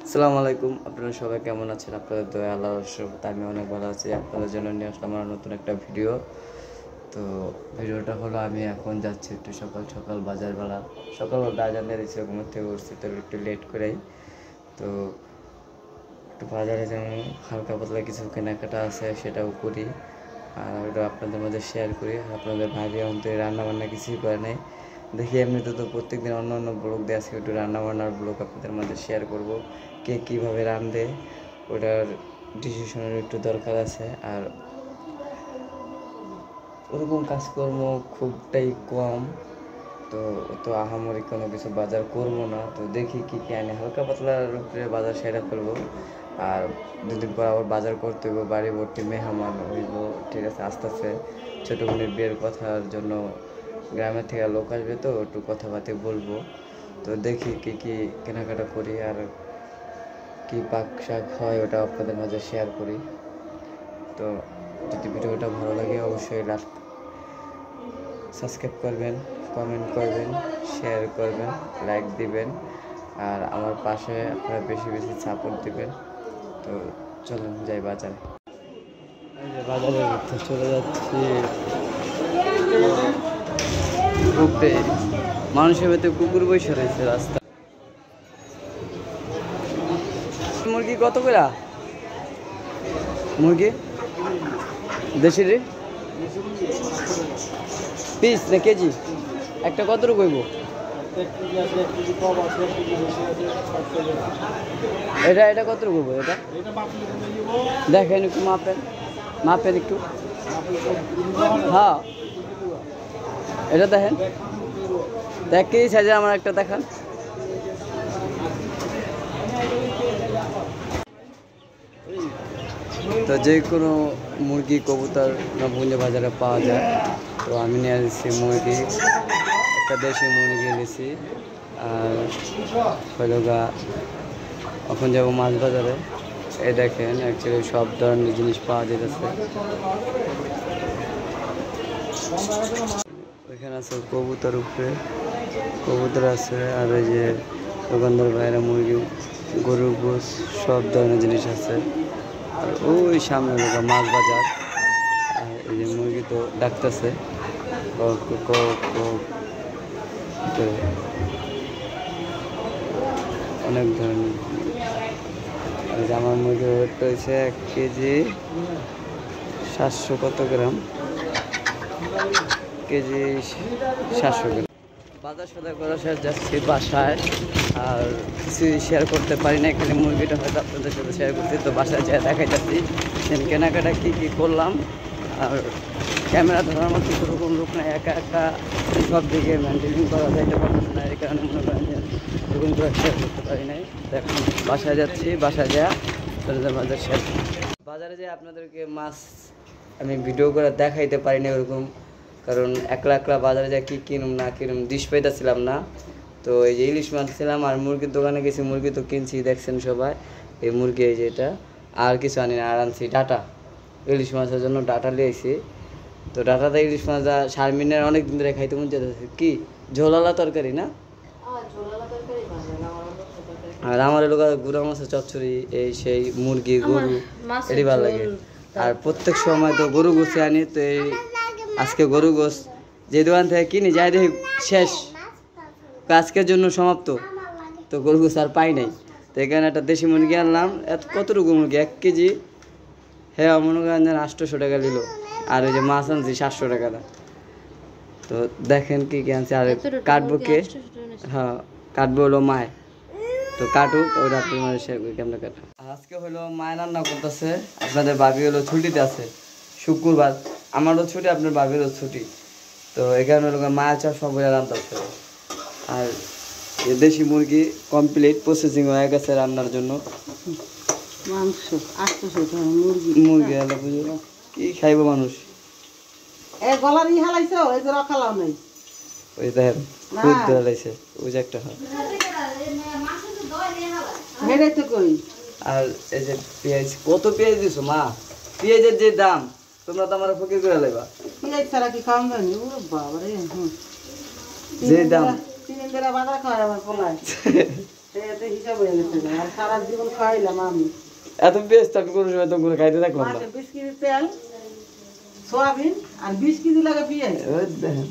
আসসালামু আলাইকুম, আপনারা সবাই কেমন আছেন? আপনাদের দয়া আল্লাহর রহমতে আমি অনেক ভালো আছি। আপনাদের জন্য নিয়ে আসলাম আমার নতুন একটা ভিডিও। তো ভিডিওটা হলো আমি এখন যাচ্ছি একটু সকাল সকাল বাজারবেলা। সকালবেলা আজান দিয়ে দিচ্ছি, ঘুমের থেকে উঠছি তো একটু লেট করেই। তো একটু বাজারে যেমন হালকা পাতলা কিছু কেনাকাটা আছে সেটাও করি, আর ওটা আপনাদের মধ্যে শেয়ার করি। আপনাদের ভাবি আমাদের রান্না বান্না কিছুই করে নেই, দেখি এমনিতে তো প্রত্যেকদিন অন্য অন্য ব্লগ দিয়ে আজকে একটু রান্নাবান্নার ব্লগ আপনাদের মধ্যে শেয়ার করব। কে কীভাবে রাঁধে ওটার ডিসিশনের একটু দরকার আছে। আর ওরকম কাজকর্ম খুবটাই কম, তো তো আহামরি কোনো কিছু বাজার করবো না। তো দেখি কী কী আনি, হালকা পাতলার উপরে বাজার সেরা করবো। আর দুদিন পর আবার বাজার করতে হইব, বাড়ি ভর্তি মেহমান হইব। ঠিক আছে, আস্তে আস্তে ছোটো বোনের বিয়ের কথার জন্য গ্রামের থেকে লোক আসবে, তো একটু কথাবার্তা বলবো। তো দেখি কী কী কেনাকাটা করি আর কী পাক শাক হয় ওটা আপনাদের মাঝে শেয়ার করি। তো যদি ভিডিওটা ভালো লাগে অবশ্যই সাবস্ক্রাইব করবেন, কমেন্ট করবেন, শেয়ার করবেন, লাইক দিবেন, আর আমার পাশে আপনারা বেশি বেশি সাপোর্ট দিবেন। তো চলুন যাই বাজারে। বাজারে ঘুরতে চলে যাচ্ছি। ঘুরতে মানুষের ভেতরে কুকুর বসে রয়েছে রাস্তা। মুরগি কত করে? মুরগি দেশি রে পিস না কেজি? একটা কত রকম হইব? এটা এটা কত রকম হইব? এটা দেখেন একটু, মাপেন মাপেন একটু। হ্যাঁ এটা দেখেন, এক কেজি সাইজের আমার একটা দেখান। তো যে কোনো মুরগি কবুতর নবগঞ্জ বাজারে পাওয়া যায়। তো আমি নিয়ে আসছি মুরগি, একটা দেশি মুরগি এনেছি। আর হইল গা এখন যাবো মাছ বাজারে। এই দেখেন অ্যাকচুয়ালি সব ধরনের জিনিস পাওয়া যেতেছে। ওইখানে আছে কবুতর, উপরে কবুতর আছে। আর ওই যে দোকানদার বাইরে মুরগি, গরু, গোস সব ধরনের জিনিস আছে। আর ওই সামনে মাছ বাজার। আর এই যে মুরগি তো ডাকতেছে অনেক ধরনের। আর আমার মুরগির ওয়েট রয়েছে 1 কেজি 700 কত গ্রাম, কেজি 700 গ্রাম। বাজার সদাই করা শেষ, যাচ্ছি বাসায়। আর কিছু শেয়ার করতে পারি না, এখানে মুরগিটা হয়তো আপনাদের সাথে শেয়ার করছি। তো বাসায় যেয়ে দেখাই যাচ্ছি কেনাকাটা কী কী করলাম। আর ক্যামেরা ধরার মতো সেরকম লোক নাই, একা একা সব দিকে মেনটেন করা যাইতে পারতেছে না, এই কারণে মনে করেন যে এরকম করে শেয়ার করতে পারি নাই। তো এখন বাসায় যাচ্ছি, বাসায় যাওয়া বাজার শেয়ার। বাজারে যেয়ে আপনাদেরকে মাছ আমি ভিডিও করে দেখাইতে পারি না ওরকম, কারণ একলা একলা বাজারে যা কী কিনুম না কিনুম দিশ পাইতেছিলাম না। তো এই যে ইলিশ মাছ ছিলাম, আর মুরগির দোকানে গেছি, মুরগি তো কিনছি, দেখছেন সবাই। এই মুরগি এই যে এটা, আর কিছু আনি না। আর আনছি ডাটা, ইলিশ মাছের জন্য ডাটা লিয়েছি। তো ডাটাতে ইলিশ মাছ শারমিনের অনেক দিন ধরে খাইতে মন যেতেছে। কি ঝোলালা তরকারি না? আর আমার এলাকা গুড়া মাছের চচ্চড়ি, এই সেই মুরগি গরু এটি ভালো লাগে। আর প্রত্যেক সময় তো গরু গোছে আনি, তো এই আজকে গরু গোস যে দোকান থেকে কিনি যাই দেখি শেষ, আজকের জন্য সমাপ্ত। তো গরু গোস আর পাই নাই, তো এখানে একটা দেশি মুরগি আনলাম। কতটুকু মুরগি? 1 কেজি, হ্যাঁ মনে করেন 800 টাকা নিল। আর ওই যে মাছ আনছি 700 টাকা দা। তো দেখেন কি কি আনছি। আর কাটবো কে? হ্যাঁ কাটবো হলো মায়। তো কাটুক, ওটা আপনার শেয়ার করি কেমন কাটা। আজকে হলো মায় রান্না করতেছে, আপনাদের ভাবি হলো ছুটিতে আছে, শুক্রবার। আমারও ছুটি, আপনার ভাবিরও ছুটি। তো এখানে হলো মায়া চাষ সব রান্নাতে। আর দেশি মুরগি কমপ্লিট প্রসেসিং হয়ে গেছে রান্নার জন্য। মাংস 800 মুরগি, মুরগি হলো বুঝো কি খাইব মানুষ। এই গলার ই হালাইছো, এই যে রাখালাও নাই, ওই দেখেন খুব ধরে লাইছে, ওই যে একটা হয়। হেডাই তো কই। আর এই যে পেঁয়াজ, কত পেঁয়াজ দিছো মা? পেঁয়াজের যে দাম, তোমরা তো আমার ফকির করে লাইবা। পেঁয়াজ ছাড়া কি খাওয়া যায়নি? ও বাবা রে, যে দাম 3 দিন ধরে বাজার খাওয়ায় আমার পোলায়। এতে হিসাব হয়ে গেছে না। আর সারা জীবন খাইলাম আমি এত ব্যস্ত আমি কোনো সময় তো করে খাইতে থাকলাম না। মাসে 20 কেজি তেল সোয়াবিন আর 20 কেজি লাগে পেঁয়াজ ওই দেখেন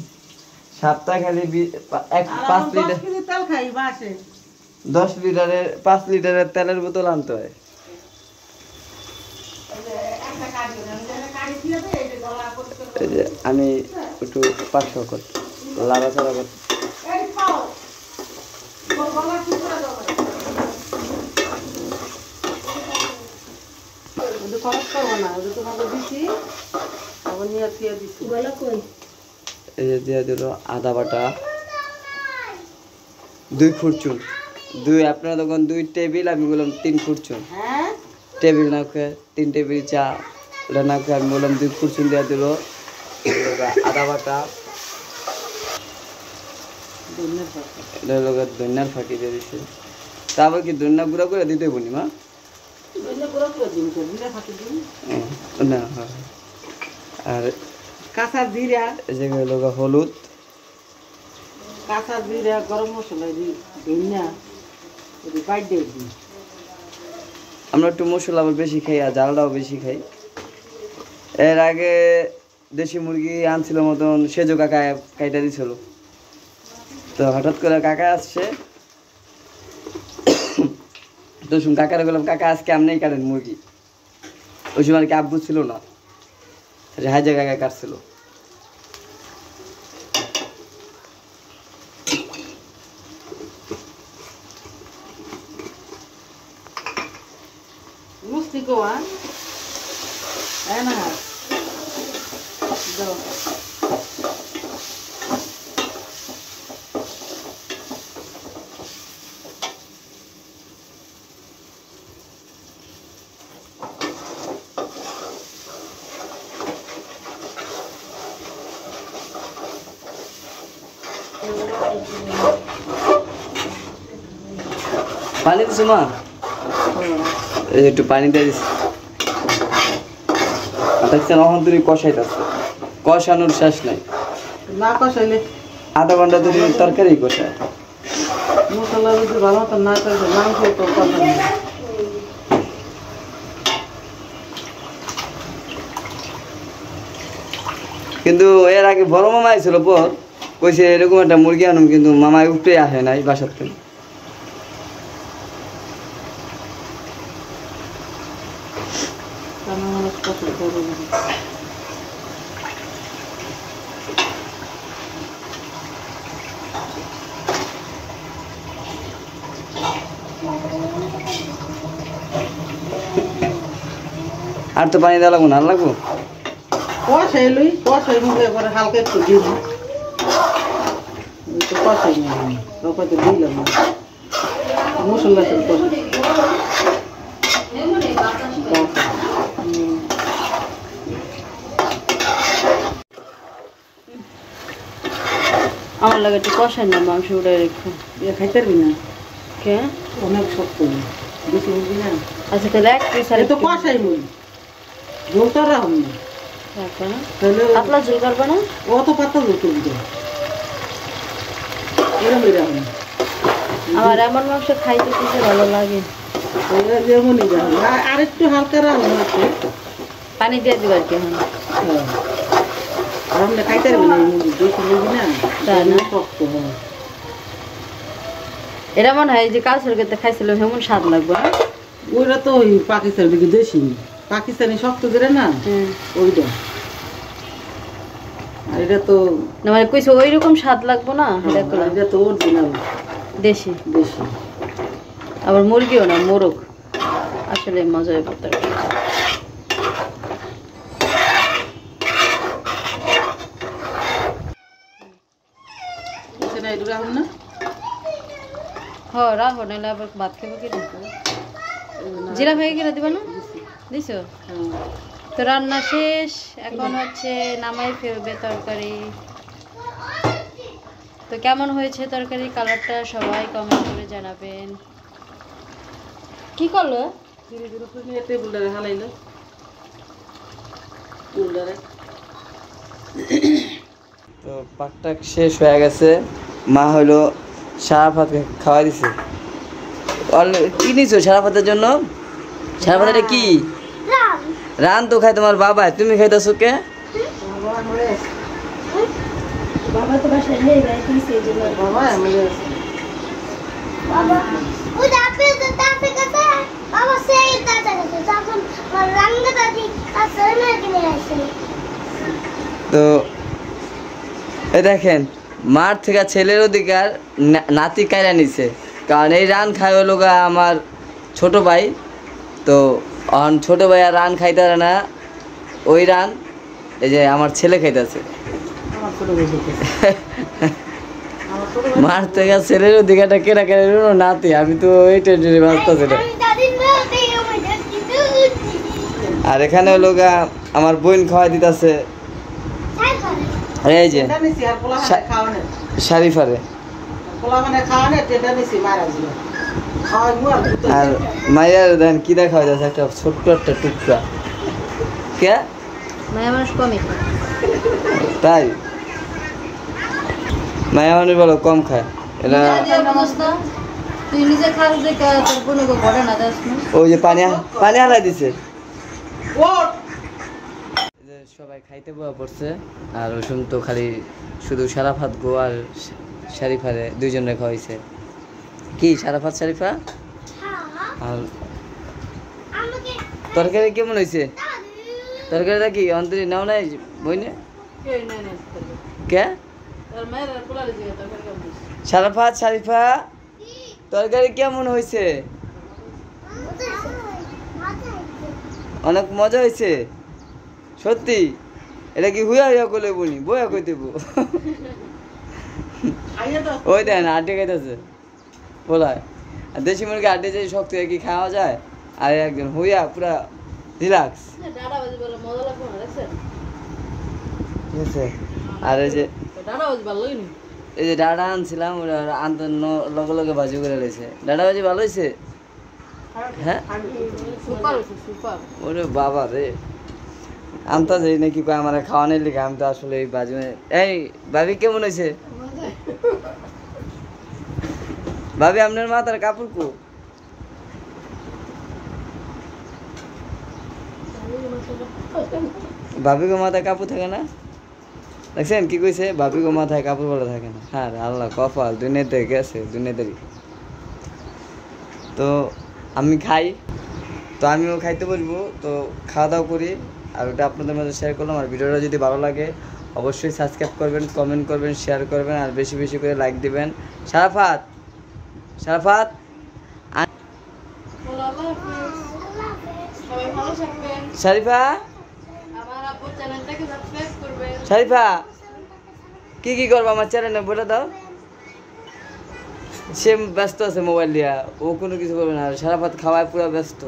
সপ্তাহ খালি আর 5 আমি 10 লিটার কেজি তেল খাই মাসে 10 লিটারের 5 লিটারের তেলের বোতল আনতে হয়। একটা কাজ করে আমি যেটা কাজ দিয়ে দেই এই যে গলা পরিষ্কার এই যে আমি একটু পাকশাক করতে লাড়াচাড়া করতে এই পাও গলা ঠিক করে দাও ওটা খরচ করবো না ওটা তোমাকে দিছি আবার নিয়ে দিয়ে দিছি গলা কই এই যে দিয়ে দিল আদা বাটা 2 ফুটচুন 2 আপনারা তখন 2 টেবিল আমি বললাম 3 ফুটচুন হ্যাঁ টেবিল না খেয়ে 3 টেবিল চা ওটা না খেয়ে আমি বললাম 2 ফুটচুন দিয়ে দিল আদা বাটা এটা লোক ধন্যার ফাঁকি দিয়ে দিচ্ছে তারপর কি ধন্যা গুঁড়া করে দিতে বলি মা না হ্যাঁ আর কাঁচা জিরা এই যে লোক হলুদ কাঁচা জিরা গরম মশলা দিই ধনিয়া এটি বাইট দিই আমরা একটু মশলা আবার বেশি খাই আর ঝালটাও বেশি খাই। এর আগে দেশি মুরগি আনছিল মতন সেজো কাকা কাইটা দিছিল, তো হঠাৎ করে কাকা আসছে তো শুন কাকারে বললাম কাকা আজকে আপনিই কাটেন মুরগি। ওই সময় আর কি আব্বু ছিল না, হাইজা কাকা কাটছিল। Mesti kawan. Enak. Tuh. পানি দিছো মা? এই একটু পানি দিয়ে দিছি। দেখছেন এখন তুমি কষাইতেছ, কষানোর শেষ নাই। না কষাইলে আধা ঘন্টা ধরে তরকারি কষায়। মশলা যদি ভালো মতো না করে মাংস তো কষানো। কিন্তু এর আগে বড় মামা আইছিল পর কইছে এরকম একটা মুরগি আনুম, কিন্তু মামাই উঠে আসে নাই বাসার থেকে। আর তো পানি দেওয়া লাগবো না, আর লাগবো? কষাইলই কষাই মুখে এবারে হালকা একটু দিব। একটু কষাই নিলাম, রকতে দিলাম মশলা সব কষাই। আমার লাগে একটু কষাই না মাংস উঠে রেখো। ইয়ে খাইতে পারবি না, কে অনেক শক্ত বেশি বুঝবি না। আচ্ছা তাহলে এক পিস আর তো কষাই মুই ঝোল তো রাখুন না, তাহলে পাতলা ঝোল করবে না? অত পাতলা ঝোল করবি তো এরমই রাখুন। আমার এমন মাংস খাইতে কিছু ভালো লাগে। যেমনই রাখুন, আর একটু হালকা রাখুন আছে পানি দিয়ে দিব আর কি এখন। আর আমরা খাইতে পারবি না এই মুরগি, বেশি মুরগি না তাই না? শক্ত হয়। এটা মনে হয় যে কালচুর করতে খাইছিল হেমন স্বাদ লাগবে না? ওইটা তো ওই পাকিস্তান দিকে দেশি পাকিস্তানি শক্ত করে না ওইটা, আর এটা তো না মানে কইছে ওই রকম স্বাদ লাগবো না, এটা তো অরিজিনাল দেশি। দেশি আবার মুরগিও না, মোরগ। আসলে মজা হবে তার। রাখুন না হ রাখো, নাহলে আবার ভাত খাবো কি না? জিরা ভেঙে কিনে দিবা না? দিছো তো? রান্না শেষ, এখন হচ্ছে নামাই ফেলবে তরকারি। তো কেমন হয়েছে তরকারি, কালারটা সবাই কমেন্ট করে জানাবেন। কি করলো? টেবিলটারে হালাইলো টেবিলটারে। তো পাকটা শেষ হয়ে গেছে, মা হলো সারা ভাত খাওয়াই দিছে। কি নিছো সারাফাতের জন্য? সারাফাতের কি রান তো খাই তোমার বাবা, তুমি খাইতেছো কে? বাবা তো বাসায় নেই ভাই, তুই সেই জন্য বাবা আমি বাবা ওই দাপে তো দাপে কাছে বাবা সেই দাদা কাছে তখন রঙ দাদি আসলে না কিনে আসে। তো এই দেখেন মার থেকে ছেলের অধিকার নাতি কায়রা নিছে, কারণ এই রান খায় হলো গা আমার ছোট ভাই। তো ছোট ভাই আর রান খাইতে পারে না, ওই রান এই যে আমার ছেলে খাইতেছে। আমার ছোট ভাই মার থেকে ছেলের অধিকারটা কেনা কেন নাতি, আমি তো ওই টেনশনে বাঁচতেছি না। আমি দাদির মেয়ে আমি যাচ্ছি দুধ আর এখানে হলো গা আমার বোন খাওয়াই দিতেছে, তাই করে এই যে এটা নিছি আর পোলা খাওয়ানে শারিফারে। পোলা মানে খাওয়ানে এটা নিছি মারা ছিল খাওয়াই মু আর মাইয়ার দেখেন কি দেখা যাচ্ছে, একটা ছোট্ট একটা টুকরা। কে মায়া মানুষ কমই খায়। তাই মায়া মানুষ বলো কম খায় এরা। তুই নিজে খাস দেখে তোর কোনো ঘটে না যাস না। ওই যে পানি হালাই দিছে। ওট এই যে সবাই খাইতে বয়া পড়ছে, আর ওসম তো খালি শুধু সারাফাত গো আর শারিফারে দুইজনে খাওয়াইছে। কি সারাফাত শারিফা? আর আমাকে তরকারি কেমন হয়েছে? তরকারিটা কি অন্তরি নাও নাই বইনে? এই না না কে আর মায়ের পোলারে দিয়ে তরকারি কেমন দিছি সারাফাত শারিফা তরকারি কেমন হয়েছে? অনেক মজা হয়েছে সত্যি। এটা কি হুয়া হুয়া করলে বলি বয়া কই দেবো? খাইয়ে তো ওই দেন আড্ডে খাইতেছে বলায়। আর দেশি মুরগি আড্ডে যে শক্ত কি খাওয়া যায়, আর একজন হুইয়া পুরা রিল্যাক্স। ডাটা বাজি বলে মজা লাগবে না দেখছেন? ঠিক আছে। আর এই যে ডাটা বাজি ভালো লাগেনি? এই যে ডাটা আনছিলাম, ওরা আনতে লগে লগে ভাজি করে লেছে। ডাটা ভাজি ভালো হয়েছে? হ্যাঁ সুপার হইছে সুপার। ওরে বাবা রে, আমতা যাই নাকি কয় আমার খাওয়ানোর লিখে, আমি তো আসলে এই বাজি। এই ভাবি কেমন হয়েছে? ভাবি আপনার মাথার কাপড় কো? ভাবি গো মাথায় কাপড় থাকে না? দেখছেন কি কইছে? ভাবি গো মাথায় কাপড় বলা থাকে না। হ্যাঁ আল্লাহ কপাল দুনিয়াতে গেছে দুনিয়াদারি। তো আমি খাই, তো আমিও খাইতে বলবো। তো খাওয়া দাওয়া করি, আর ওটা আপনাদের মধ্যে শেয়ার করলাম। আর ভিডিওটা যদি ভালো লাগে অবশ্যই সাবস্ক্রাইব করবেন, কমেন্ট করবেন, শেয়ার করবেন, আর বেশি বেশি করে লাইক দিবেন। সারাফাত সারাফাত সবাই ভালো থাকবেন। শারিফা আমার আপু চ্যানেলটাকে সাবস্ক্রাইব করবেন। শারিফা কি কি করবো আমার চ্যানেলে বলে দাও। সে ব্যস্ত আছে মোবাইল দিয়া, ও কোনো কিছু করবে না। আর সারাফাত খাওয়ায় পুরো ব্যস্ত।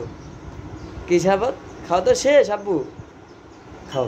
কি সারাফাত খাওয়া তো শেষ? আব্বু খাও।